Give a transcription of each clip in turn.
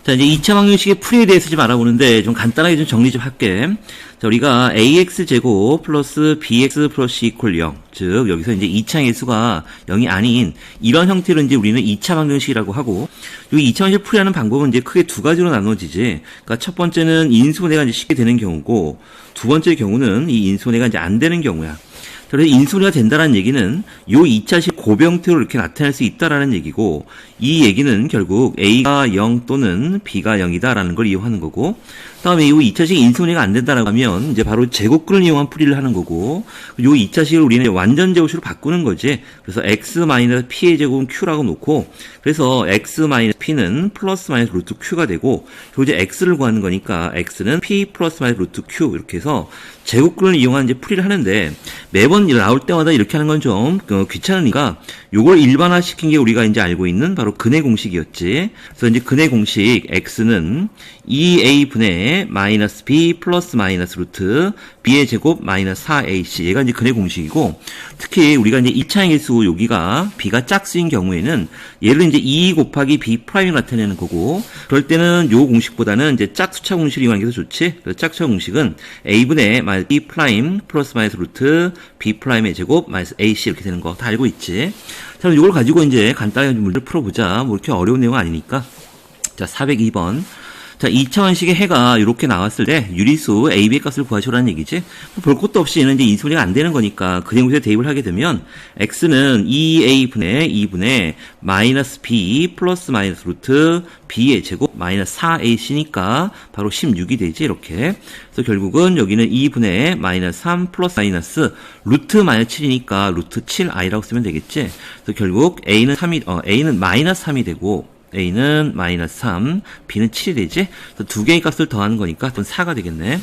자, 이제 2차 방정식의 풀이에 대해서 좀 알아보는데, 좀 간단하게 좀 정리 좀 할게. 자, 우리가 ax제곱 플러스 bx 플러스 이퀄 0. 즉, 여기서 이제 2차의 수가 0이 아닌, 이런 형태로 이제 우리는 2차 방정식이라고 하고, 여기 2차 방정식 풀이하는 방법은 이제 크게 두 가지로 나눠지지. 그러니까 첫 번째는 인수분해가 이제 쉽게 되는 경우고, 두 번째 경우는 이 인수분해가 이제 안 되는 경우야. 그래서 인수분해가 된다는 얘기는 요 2차식 고병태로 이렇게 나타날 수 있다라는 얘기고, 이 얘기는 결국 A가 0 또는 B가 0이다라는 걸 이용하는 거고, 다음에 요 2차식 인수분해가 안 된다라고 하면 이제 바로 제곱근을 이용한 풀이를 하는 거고, 요 2차식을 우리는 완전 제곱식으로 바꾸는 거지. 그래서 x-p의 제곱은 q라고 놓고, 그래서 x-p는 플러스 마이너스 루트 q가 되고, 그리고 이제 x를 구하는 거니까 x는 p 플러스 마이너스 루트 q 이렇게 해서 제곱근을 이용한 이제 풀이를 하는데, 매번 나올 때마다 이렇게 하는 건 좀 귀찮으니까 요걸 일반화시킨 게 우리가 이제 알고 있는 바로 근의 공식이었지. 그래서 이제 근의 공식 x는 2a분의 마이너스 b 플러스 마이너스 루트 b의 제곱 마이너스 4ac, 얘가 이제 근의 공식이고, 특히 우리가 이제 2차의 개수 여기가 b가 짝수인 경우에는 얘를 이제 2 곱하기 b 프라임을 나타내는 거고, 그럴 때는 요 공식보다는 이제 짝수차 공식을 이용하는 게 더 좋지. 그래서 짝수차 공식은 a분의 마이너스 b 프라임 플러스 마이너스 루트 b 프라임의 제곱 마이너스 ac 이렇게 되는 거 다 알고 있지. 자, 그럼 이걸 가지고 이제 간단하게 문제를 풀어보자. 뭐 이렇게 어려운 내용은 아니니까. 자, 402번. 자, 2차원식의 해가 이렇게 나왔을 때 유리수 AB의 값을 구하시라는 얘기지. 볼 것도 없이 얘는 이제 인수분해가 안 되는 거니까 그 내용에 대입을 하게 되면 x는 2a분의 2분의 마이너스 b 플러스 마이너스 루트 b의 제곱 마이너스 4ac니까 바로 16이 되지, 이렇게. 그래서 결국은 여기는 2분의 마이너스 3 플러스 마이너스 루트 마이너스 7이니까 루트 7i라고 쓰면 되겠지. 그래서 결국 a는 마이너스 3이 되고, A는 마이너스 3, B는 7이 되지? 그래서 두 개의 값을 더하는 거니까 그건 4가 되겠네.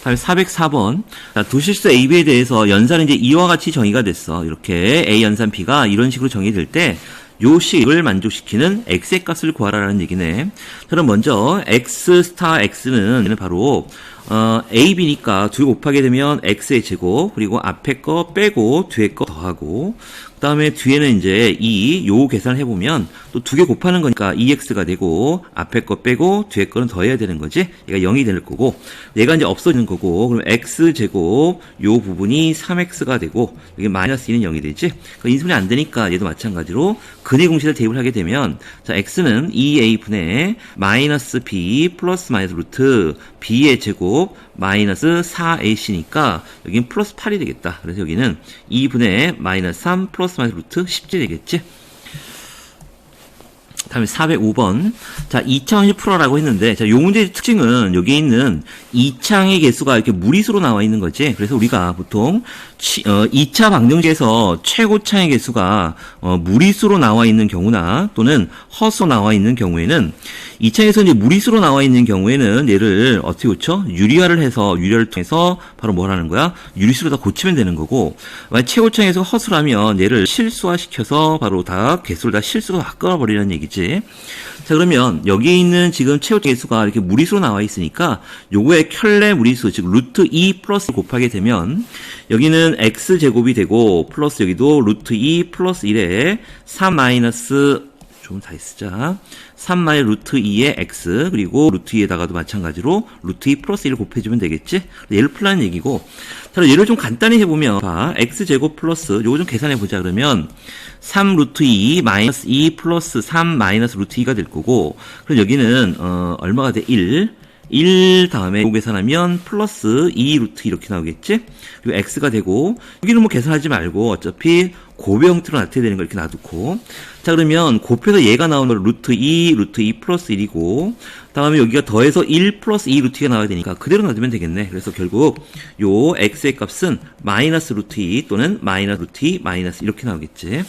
다음에 404번. 자, 도실수 AB에 대해서 연산은 이제 이와 같이 정의가 됐어. 이렇게 A 연산 B가 이런 식으로 정의될 때, 요 식을 만족시키는 x의 값을 구하라는 얘기네. 그럼 먼저 x 스타 x는 바로 ab니까 두 개 곱하게 되면 x의 제곱, 그리고 앞에 거 빼고 뒤에 거 더하고, 그 다음에 뒤에는 이제 요 계산을 해보면 또 두 개 곱하는 거니까 2x가 되고, 앞에 거 빼고 뒤에 거는 더해야 되는 거지. 얘가 0이 될 거고, 얘가 이제 없어지는 거고, 그럼 x제곱 요 부분이 3x가 되고, 여기 마이너스 2는 0이 되지. 그러니까 인수분해 안 되니까 얘도 마찬가지로 근의 공식을 대입을 하게 되면, 자, x는 2a분의 마이너스 b 플러스 마이너스 루트 b의 제곱 마이너스 4ac니까 여기는 플러스 8이 되겠다. 그래서 여기는 2분의 마이너스 3 플러스 마이너스 루트 10이 되겠지. 다음에 405번. 자, 2차원식 풀어라고 했는데, 자, 요 문제의 특징은 여기 있는 2창의 개수가 이렇게 무리수로 나와 있는 거지. 그래서 우리가 보통 2차 방정식에서 최고창의 개수가 무리수로 나와 있는 경우나 또는 허수로 나와 있는 경우에는, 2차에서 이제 무리수로 나와 있는 경우에는 얘를 어떻게 고쳐? 유리화를 통해서 바로 뭘 하는 거야? 유리수로 다 고치면 되는 거고, 만약 최고창에서 허수라면 얘를 실수화시켜서 바로 다 개수를 다 실수로 바꿔버리는 얘기지. 자, 그러면 여기 있는 지금 최고창 개수가 이렇게 무리수로 나와 있으니까 요거의 켤레 무리수, 즉 루트 2 플러스 곱하게 되면 여기는 x제곱이 되고, 플러스 여기도 루트 2 플러스 1에 3 마이너스, 좀 다시 쓰자. 3 마이너스 루트 2의 x, 그리고 루트 2에다가도 마찬가지로 루트 2 플러스 1을 곱해주면 되겠지? 얘를 풀라는 얘기고, 자, 얘를 좀 간단히 해보면, 봐. x제곱 플러스, 요거 좀 계산해보자. 그러면 3 루트 2 마이너스 2 플러스 3 마이너스 루트 2가 될 거고, 그럼 여기는 얼마가 돼? 1 다음에 요거 계산하면 플러스 2 루트 이렇게 나오겠지? 그리고 x가 되고, 여기는 뭐 계산하지 말고 어차피 고병태로 나타내야 되는 걸 이렇게 놔두고, 자, 그러면 곱해서 얘가 나오는 걸 루트 2 플러스 1이고, 다음에 여기가 더해서 1 플러스 2 루트 2가 나와야 되니까 그대로 놔두면 되겠네. 그래서 결국 요 x의 값은 마이너스 루트 2 또는 마이너스 루트 2 마이너스 이렇게 나오겠지.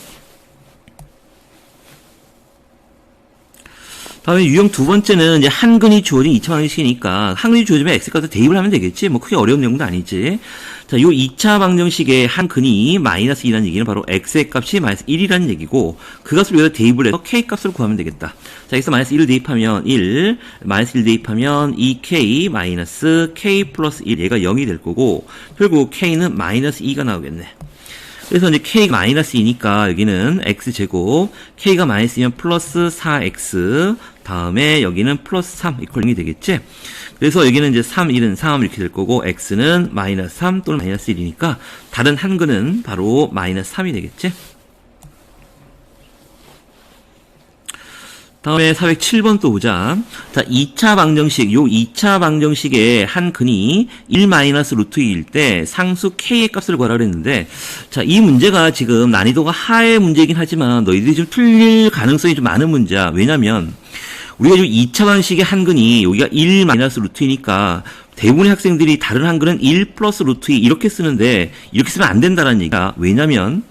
다음에 유형 두 번째는 이제 한근이 주어진 2차 방정식이니까 한근이 주어지면 x값을 대입을 하면 되겠지. 뭐 크게 어려운 내용도 아니지. 자, 요 2차 방정식의 한근이 마이너스 2라는 얘기는 바로 x의 값이 마이너스 1이라는 얘기고, 그 값을 여기다 대입을 해서 k 값을 구하면 되겠다. 자, 여기서 마이너스 1을 대입하면 1, 마이너스 1 대입하면 2k 마이너스 k 플러스 1, 얘가 0이 될 거고, 결국 k는 마이너스 2가 나오겠네. 그래서 이제 k가 마이너스 2니까 여기는 x제곱, k가 마이너스 2면 플러스 4x, 다음에 여기는 플러스 3 이퀄 0이 되겠지? 그래서 여기는 이제 3, 1은 3 이렇게 될 거고, x는 마이너스 3 또는 마이너스 1이니까 다른 한근은 바로 마이너스 3이 되겠지? 다음에 407번 또 보자. 자, 2차 방정식, 요 2차 방정식의 한 근이 1-루트2일 때 상수 k의 값을 구하라 그랬는데, 자, 이 문제가 지금 난이도가 하의 문제이긴 하지만 너희들이 좀 틀릴 가능성이 좀 많은 문제야. 왜냐면, 우리가 지금 2차 방식의 한 근이 여기가 1-루트2니까 대부분의 학생들이 다른 한근은 1+루트2 이렇게 쓰는데, 이렇게 쓰면 안 된다는 얘기야. 왜냐면,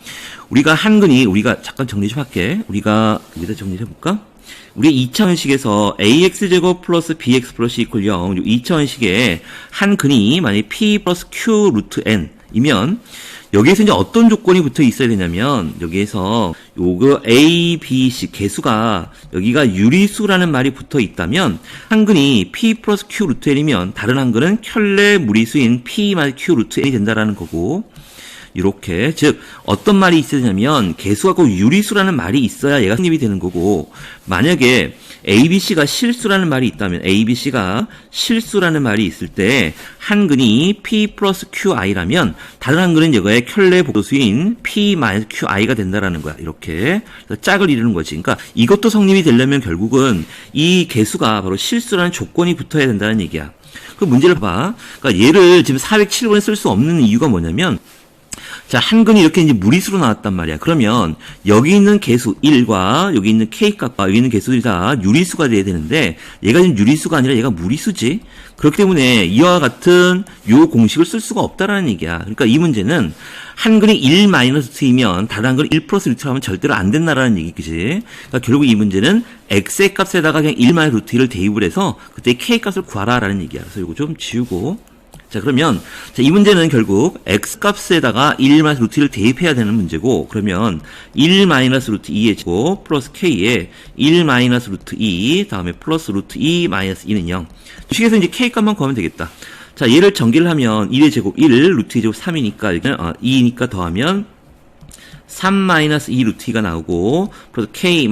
우리가 한근이, 우리가 잠깐 정리 좀 할게. 우리가 여기다 정리를 해볼까? 우리 2차 원식에서 ax제곱 플러스 bx 플러스 이퀄 0, 2차 원식에 한 근이 만약에 p 플러스 q 루트 n 이면 여기에서 이제 어떤 조건이 붙어 있어야 되냐면 여기에서 요거 a, b, c 개수가 여기가 유리수라는 말이 붙어 있다면 한 근이 p 플러스 q 루트 n이면 다른 한 근은 켤레 무리수인 p 마이너스 q 루트 n이 된다라는 거고, 이렇게 즉 어떤 말이 있어야 되냐면 개수가 꼭 유리수라는 말이 있어야 얘가 성립이 되는 거고, 만약에 ABC가 실수라는 말이 있다면 ABC가 실수라는 말이 있을 때 한 근이 P 플러스 QI라면 다른 한 근은 이거의 켤레 복소수인 P 마이너스 QI가 된다라는 거야. 이렇게 짝을 이루는 거지. 그러니까 이것도 성립이 되려면 결국은 이 개수가 바로 실수라는 조건이 붙어야 된다는 얘기야. 그 문제를 봐봐. 그러니까 얘를 지금 407번에 쓸 수 없는 이유가 뭐냐면, 자, 한 근이 이렇게 이제 무리수로 나왔단 말이야. 그러면 여기 있는 개수 1과 여기 있는 k값과 여기 있는 개수들이 다 유리수가 돼야 되는데 얘가 지금 유리수가 아니라 얘가 무리수지. 그렇기 때문에 이와 같은 요 공식을 쓸 수가 없다라는 얘기야. 그러니까 이 문제는 한 근이 1-루트이면 다른 한 근이 1+루트 하면 절대로 안 된다라는 얘기지. 그러니까 결국 이 문제는 x의 값에다가 그냥 1-루트를 대입을 해서 그때 k 값을 구하라라는 얘기야. 그래서 이거 좀 지우고. 자, 그러면, 자, 이 문제는 결국, x 값에다가 1-루트를 대입해야 되는 문제고, 그러면, 1-루트2의 제곱, 플러스 k에 1-루트2, 다음에 플러스 루트 2, 마이너스 2는 0. 식에서 이제 k 값만 구하면 되겠다. 자, 얘를 전개를 하면, 1의 제곱 1, 루트 2의 제곱 3이니까, 여기는, 2니까 더하면, 3-2루트2가 나오고, 플러스 k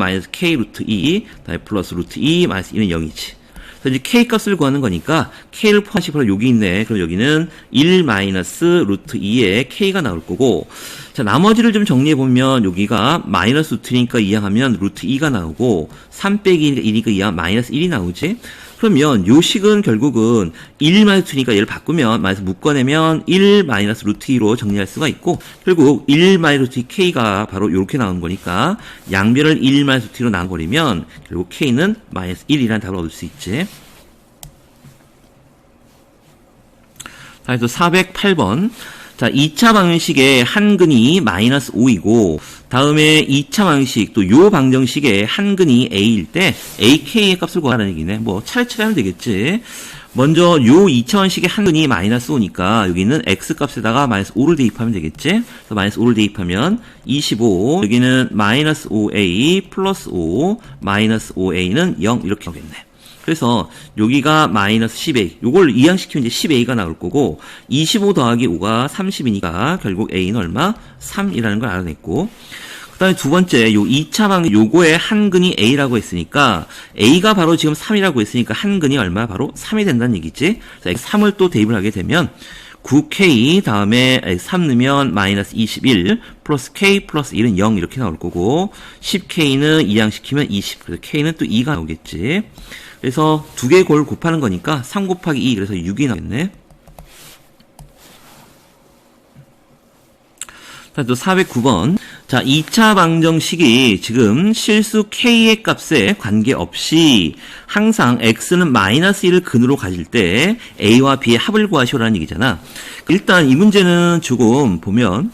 루트 2, 다음에 플러스 루트 2, 마이너스 2는 0이지. 그래서 이제 k 값을 구하는 거니까 k를 포함시켜서 여기 있네. 그럼 여기는 1-루트2에 k가 나올 거고, 자, 나머지를 좀 정리해 보면 여기가 마이너스 루트니까 이항하면 루트 2가 나오고 3 빼기 1이니까 이항 마이너스 1이 나오지. 그러면 요 식은 결국은 1-루트니까 얘를 바꾸면 마이너스 묶어내면 1-루트2로 정리할 수가 있고, 결국 1-루트2 k가 바로 이렇게 나온 거니까 양변을 1-루트2로 나눠버리면 결국 k는 마이너스 1이라는 답을 얻을 수 있지. 다시 또 408번. 자, 2차 방정식의 한 근이 마이너스 5이고, 다음에 2차 방정식, 또 요 방정식의 한 근이 a일 때 ak의 값을 구하라는 얘기네. 뭐 차례차례 하면 되겠지. 먼저 요 2차 방정식의 한 근이 마이너스 5니까 여기는 x 값에다가 마이너스 5를 대입하면 되겠지. 그래서 마이너스 5를 대입하면 25, 여기는 마이너스 5a 플러스 5, 마이너스 5a는 0 이렇게 오겠네. 그래서 여기가 마이너스 10a, 요걸 이항시키면 이제 10a가 나올 거고, 25 더하기 5가 30이니까 결국 a는 얼마? 3이라는 걸 알아냈고, 그 다음에 두 번째, 요 2차 방정, 요거의 한 근이 a라고 했으니까, a가 바로 지금 3이라고 했으니까 한 근이 얼마? 바로 3이 된다는 얘기지. 그래서 3을 또 대입을 하게 되면, 9k 다음에 3 넣으면 마이너스 21 플러스 k 플러스 1은 0 이렇게 나올 거고, 10k는 이항시키면 20, 그래서 k는 또 2가 나오겠지. 그래서 두 개의 골 곱하는 거니까 3 곱하기 2, 그래서 6이 나겠네. 자, 또 409번. 자, 2차 방정식이 지금 실수 k의 값에 관계없이 항상 x는 마이너스 1을 근으로 가질 때 a와 b의 합을 구하시오라는 얘기잖아. 일단 이 문제는 조금 보면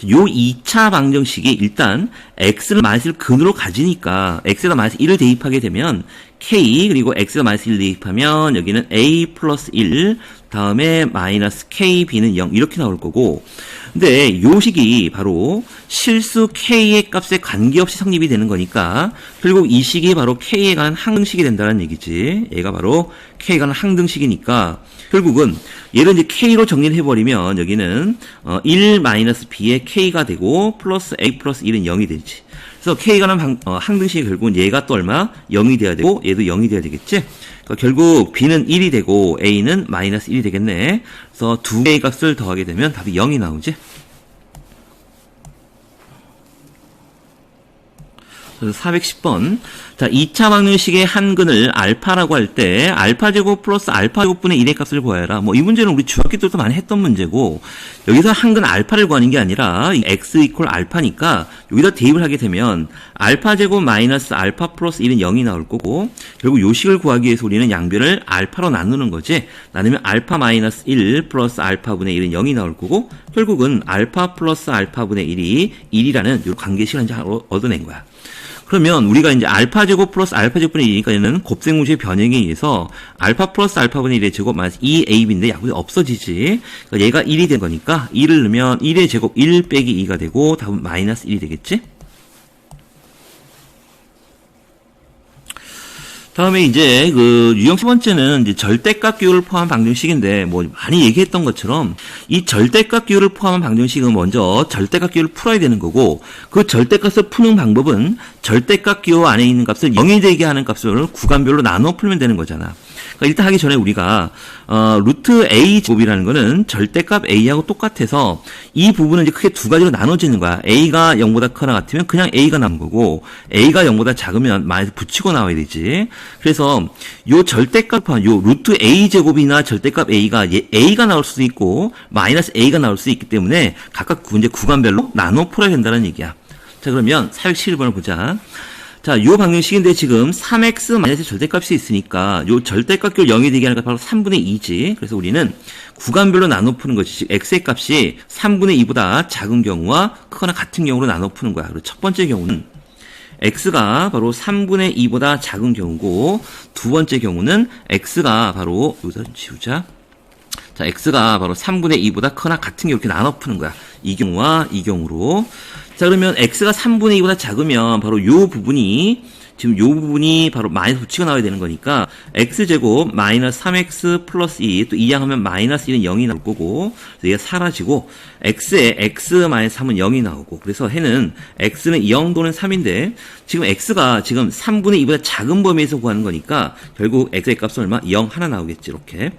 요 2차 방정식이 일단 x는 마이너스 1을 근으로 가지니까 x에다 마이너스 1을 대입하게 되면 k 그리고 x에다 마이너스 1을 대입하면 여기는 a 플러스 1 다음에 마이너스 kb는 0 이렇게 나올 거고, 근데 요 식이 바로 실수 k의 값에 관계없이 성립이 되는 거니까 결국 이 식이 바로 k에 관한 항등식이 된다는 얘기지. 얘가 바로 k에 관한 항등식이니까 결국은 얘를 이제 k로 정리를 해버리면 여기는 1-b의 k가 되고 플러스 a 플러스 1은 0이 되지. 그래서 k가는 항등식이 결국은 얘가 또 얼마? 0이 돼야 되고 얘도 0이 돼야 되겠지? 그러니까 결국 b는 1이 되고 a는 마이너스 1이 되겠네. 그래서 두 개의 값을 더하게 되면 답이 0이 나오지. 그래서 410번. 자, 2차 방정식의 한근을 알파라고 할 때 알파제곱 플러스 알파제곱분의 1의 값을 구하여라. 뭐 이 문제는 우리 중학교 때도 많이 했던 문제고, 여기서 한근 알파를 구하는 게 아니라 x 이퀄 알파니까 여기다 대입을 하게 되면 알파제곱 마이너스 알파 플러스 1은 0이 나올 거고, 결국 요 식을 구하기 위해서 우리는 양변을 알파로 나누는 거지. 나누면 알파 마이너스 1 플러스 알파분의 1은 0이 나올 거고, 결국은 알파 플러스 알파분의 1이 1이라는 요 관계식을 이제 얻어낸 거야. 그러면 우리가 이제 알파 제곱 플러스 알파 제곱분의 2니까는 곱셈공식의 변형에 의해서 알파 플러스 알파분의 1의 제곱 마이너스 2ab인데 약분이 없어지지. 그러니까 얘가 1이 된 거니까 1을 넣으면 1의 제곱 1 빼기 2가 되고 답은 마이너스 1이 되겠지. 다음에 이제 유형 세 번째는 이제 절대값 기호를 포함한 방정식인데, 뭐 많이 얘기했던 것처럼 이 절대값 기호를 포함한 방정식은 먼저 절대값 기호를 풀어야 되는 거고, 그 절대값을 푸는 방법은 절대값 기호 안에 있는 값을 0이 되게 하는 값을 구간별로 나눠 풀면 되는 거잖아. 그러니까 일단 하기 전에 우리가 루트 a 제곱이라는 거는 절대값 a하고 똑같아서 이 부분은 이제 크게 두 가지로 나눠지는 거야. a가 0보다 크거나 같으면 그냥 a가 남은 거고, a가 0보다 작으면 마이너스 붙이고 나와야 되지. 그래서 요 절대값 요 루트 a 제곱이나 절대값 a가 a가 나올 수도 있고 마이너스 a가 나올 수 있기 때문에 각각 이제 구간별로 나눠 풀어야 된다는 얘기야. 자, 그러면 411번을 보자. 자, 요 방정식인데 지금 3x 마이너스 절대값이 있으니까 요 절대값 기호 0이 되게 하는 게 바로 3분의 2지. 그래서 우리는 구간별로 나눠 푸는 것이, 즉 x의 값이 3분의 2보다 작은 경우와 크거나 같은 경우로 나눠 푸는 거야. 그리고 첫 번째 경우는 x가 바로 3분의 2보다 작은 경우고, 두 번째 경우는 x가 바로 여기서 지우자. 자, x가 바로 3분의 2보다 크거나 같은 경우 이렇게 나눠 푸는 거야. 이 경우와 이 경우로. 자, 그러면 x가 3분의 2보다 작으면 바로 요 부분이, 지금 요 부분이 바로 마이너스 붙이고 나와야 되는 거니까 x제곱 마이너스 3x 플러스 2, 또 이항하면 마이너스 1은 0이 나올 거고, 그래서 얘가 사라지고 x에 x 마이너스 3은 0이 나오고, 그래서 해는 x는 0 또는 3인데 지금 x가 지금 3분의 2보다 작은 범위에서 구하는 거니까 결국 x의 값은 얼마? 0 하나 나오겠지. 이렇게.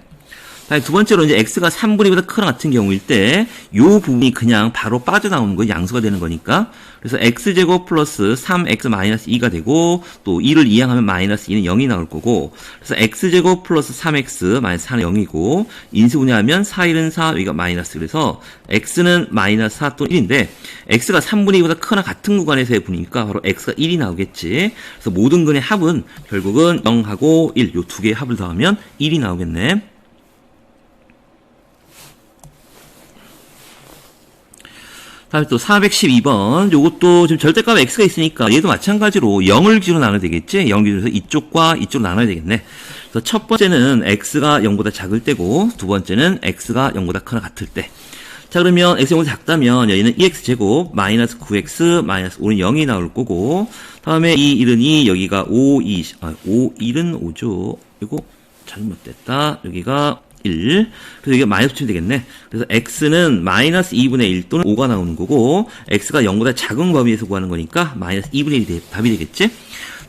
다음에 두 번째로 이제 x가 3분의 2보다 크거나 같은 경우일 때 요 부분이 그냥 바로 빠져나오는 거, 양수가 되는 거니까, 그래서 x제곱 플러스 3x 마이너스 2가 되고, 또 2를 이항하면 마이너스 2는 0이 나올 거고, 그래서 x제곱 플러스 3x 마이너스 4는 0이고, 인수분해하면 4, 1은 4, 여기가 마이너스. 그래서 x는 마이너스 4 또 1인데 x가 3분의 2보다 크거나 같은 구간에서의 분이니까 바로 x가 1이 나오겠지. 그래서 모든 근의 합은 결국은 0하고 1, 요 두 개의 합을 더하면 1이 나오겠네. 다음에 또 412번. 요것도 지금 절대값 x가 있으니까 얘도 마찬가지로 0을 기준으로 나눠야 되겠지? 0 기준으로 해서 이쪽과 이쪽으로 나눠야 되겠네. 그래서 첫 번째는 x가 0보다 작을 때고, 두 번째는 x가 0보다 크거나 같을 때. 자, 그러면 x 0보다 작다면 여기는 2x제곱 마이너스 9x 마이너스 5는 0이 나올 거고, 다음에 이 1은 2, 여기가 5, 1은 5죠. 이거 잘못됐다. 여기가 1. 그래서 이게 마이너스 붙이면 되겠네. 그래서 x는 마이너스 2분의 1 또는 5가 나오는 거고, x가 0보다 작은 범위에서 구하는 거니까 마이너스 2분의 1이 답이 되겠지?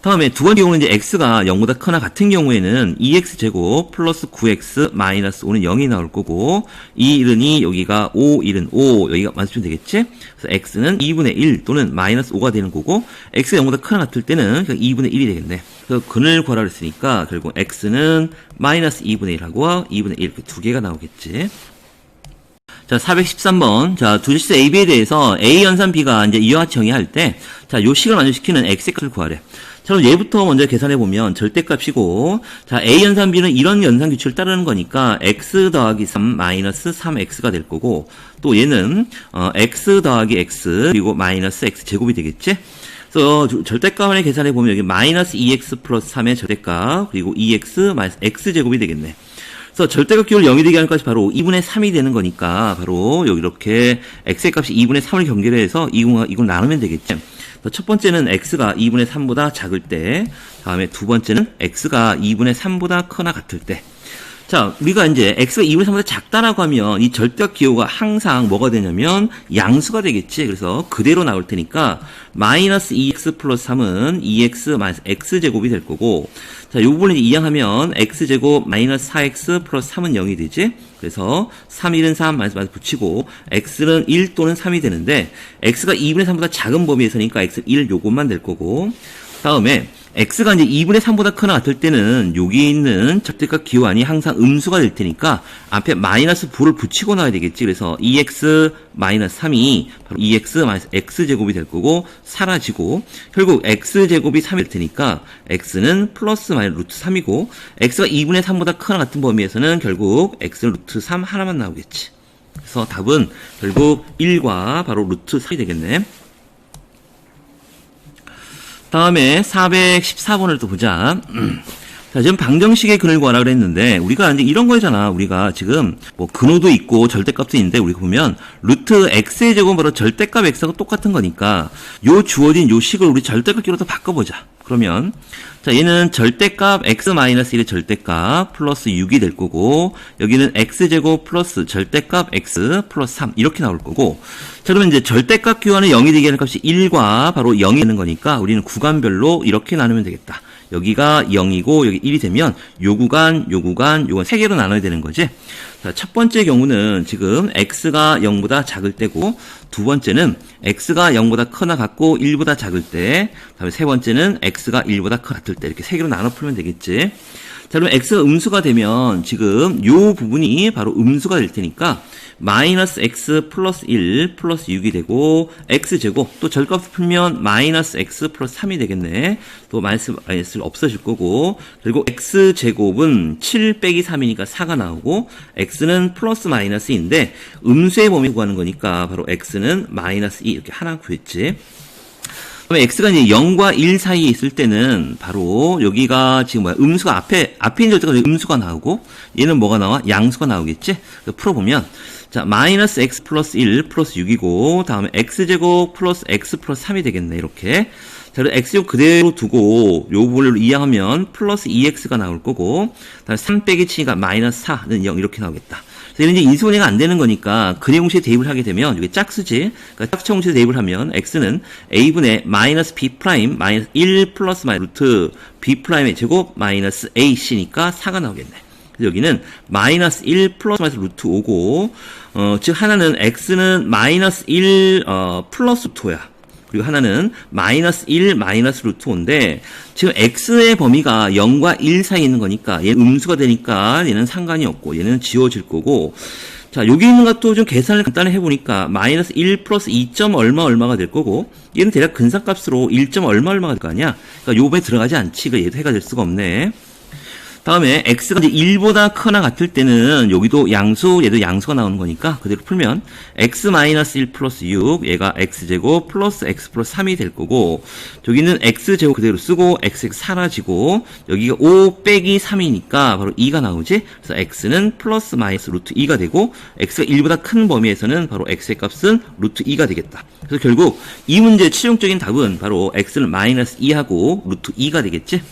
다음에 두 번째 경우는 이제 x가 0보다 크거나 같은 경우에는 2x제곱 플러스 9x 마이너스 5는 0이 나올 거고, 2, 1은 2, 여기가 5, 1은 5, 여기가 마이너스 붙이면 되겠지? 그래서 x는 2분의 1 또는 마이너스 5가 되는 거고, x가 0보다 크거나 같을 때는 그냥 2분의 1이 되겠네. 그래서 근을 구하라 그랬으니까 결국 x는 마이너스 2분의 1하고 2분의 1, 그 두 개가 나오겠지. 자, 413번. 자, 두 제수 AB에 대해서 A 연산 B가 이제 이와 같이 정의할 때, 자, 요 식을 만족시키는 X의 값을 구하래. 자, 그럼 얘부터 먼저 계산해보면 절대값이고, 자, A 연산 B는 이런 연산 규칙을 따르는 거니까, X 더하기 3 마이너스 3X가 될 거고, 또 얘는, X 더하기 X, 그리고 마이너스 X 제곱이 되겠지? 그래서 절대값을 계산해보면 여기 마이너스 2X 플러스 3의 절대값, 그리고 2X 마이너스 X 제곱이 되겠네. 그래서 절대값 기호를 0이 되게 하는 값이 바로 2분의 3이 되는 거니까, 바로 여기 이렇게 x의 값이 2분의 3을 경계해서 이걸 나누면 되겠죠. 첫 번째는 x가 2분의 3보다 작을 때, 다음에 두 번째는 x가 2분의 3보다 크거나 같을 때. 자, 우리가 이제 x가 2분의 3보다 작다라고 하면 이 절대값 기호가 항상 뭐가 되냐면 양수가 되겠지. 그래서 그대로 나올 테니까 마이너스 2x 플러스 3은 2x 마이너스 x제곱이 될 거고, 자, 이 부분을 이제 이항하면 x제곱 마이너스 4x 플러스 3은 0이 되지. 그래서 3, 1은 3, 마이너스 붙이고 x는 1 또는 3이 되는데 x가 2분의 3보다 작은 범위에서니까 x 1 요것만 될 거고, 다음에 x가 이제 2분의 3보다 크나 같을 때는 여기 있는 절대값 기호안이 항상 음수가 될 테니까 앞에 마이너스 부를 붙이고 나와야 되겠지. 그래서 2x 마이너스 3이 바로 2x 마이너스 x제곱이 될 거고 사라지고, 결국 x제곱이 3이 될 테니까 x는 플러스 마이너스 루트 3이고, x가 2분의 3보다 크나 같은 범위에서는 결국 x는 루트 3 하나만 나오겠지. 그래서 답은 결국 1과 바로 루트 3이 되겠네. 다음에 414번을 또 보자. 자, 지금 방정식의 근을 구하라 그랬는데, 우리가 이제 이런 거잖아. 우리가 지금 뭐 근호도 있고 절대값도 있는데, 우리가 보면 루트 x의 제곱은 바로 절대값 x하고 똑같은 거니까 요 주어진 요 식을 우리 절대값 기호로 또 바꿔보자. 그러면 자, 얘는 절대값 x-1의 절대값 플러스 6이 될 거고, 여기는 x제곱 플러스 절대값 x 플러스 3 이렇게 나올 거고, 자, 그러면 이제 절대값 기호하는 0이 되게 하는 값이 1과 바로 0이 되는 거니까 우리는 구간별로 이렇게 나누면 되겠다. 여기가 0이고 여기 1이 되면 요 구간 3개로 나눠야 되는 거지. 자, 첫 번째 경우는 지금 x가 0보다 작을 때고, 두 번째는 x가 0보다 크나 같고 1보다 작을 때, 다음에 세 번째는 x가 1보다 크 같을 때, 이렇게 세 개로 나눠 풀면 되겠지. 자, 그러면 x가 음수가 되면 지금 요 부분이 바로 음수가 될 테니까 마이너스 x 플러스 1 플러스 6이 되고, x제곱 또 절값을 풀면 마이너스 x 플러스 3이 되겠네. 또 마이너스를 없어질 거고, 그리고 x제곱은 7 빼기 3이니까 4가 나오고, x는 플러스 마이너스인데 음수의 범위 구하는 거니까 바로 x는 마이너스 2 이렇게 하나 구했지. 그러면 x가 이제 0과 1 사이에 있을 때는 바로 여기가 지금 뭐야, 음수가 앞에 있는 절대가 음수가 나오고, 얘는 뭐가 나와? 양수가 나오겠지? 그래서 풀어보면, 자, 마이너스 x 플러스 1 플러스 6이고, 다음에 x제곱 플러스 x 플러스 3이 되겠네, 이렇게. 자, 그래서 x제곱 그대로 두고 요 부분을 이항하면 플러스 2x가 나올 거고, 다음에 3 빼기 7이니까 마이너스 4는 0 이렇게 나오겠다. 얘는 이제 인수분해가 안 되는 거니까 근해 공식에 대입을 하게 되면 이게 짝수지. 그러니까 짝수 공식에 대입을 하면 x는 a분의 마이너스 b 프라임 마이너스 1 플러스 마이너스 루트 b 프라임의 제곱 마이너스 ac니까 4가 나오겠네. 그래서 여기는 마이너스 1 플러스 마이너스 루트 5고, 즉 하나는 x는 마이너스 1 플러스 루트 5야. 그리고 하나는 마이너스 1 마이너스 루트 5인데, 지금 x의 범위가 0과 1 사이에 있는 거니까 얘는 음수가 되니까 얘는 상관이 없고 얘는 지워질 거고, 자, 여기 있는 것도 좀 계산을 간단히 해보니까 마이너스 1 플러스 2. 얼마가 될 거고, 얘는 대략 근사값으로 1. 얼마가 될 거 아니야. 그러니까 요번에 들어가지 않지. 그 얘도 해가 될 수가 없네. 다음에 x가 이제 1보다 크나 같을 때는 여기도 양수, 얘도 양수가 나오는 거니까 그대로 풀면 x-1 플러스 6, 얘가 x제곱 플러스 x 플러스 3이 될 거고, 저기는 x제곱 그대로 쓰고 x 사라지고, 여기가 5 빼기 3이니까 바로 2가 나오지. 그래서 x는 플러스 마이너스 루트 2가 되고, x가 1보다 큰 범위에서는 바로 x의 값은 루트 2가 되겠다. 그래서 결국 이 문제의 최종적인 답은 바로 x는 마이너스 2하고 루트 2가 되겠지.